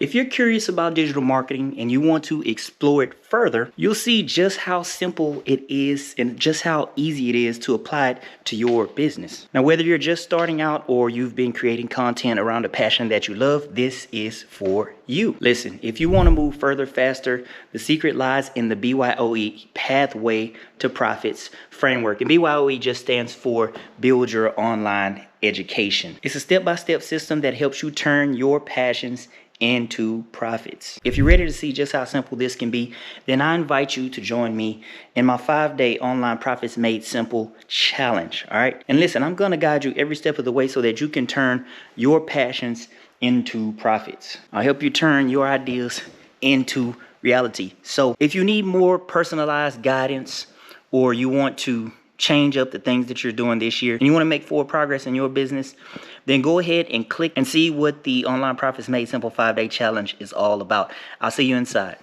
If you're curious about digital marketing and you want to explore it further, you'll see just how simple it is and just how easy it is to apply it to your business. Now, whether you're just starting out or you've been creating content around a passion that you love, this is for you. Listen, if you want to move further faster, the secret lies in the BYOE Pathway to Profits framework. And BYOE just stands for Build Your Online Education. It's a step-by-step system that helps you turn your passions into profits. If you're ready to see just how simple this can be, then I invite you to join me in my 5-day online Profits Made Simple challenge. All right. And listen, I'm going to guide you every step of the way so that you can turn your passions into profits. I'll help you turn your ideas into reality. So if you need more personalized guidance, or you want to change up the things that you're doing this year and you want to make forward progress in your business, then go ahead and click and see what the Online Profits Made Simple 5-day challenge is all about. I'll see you inside.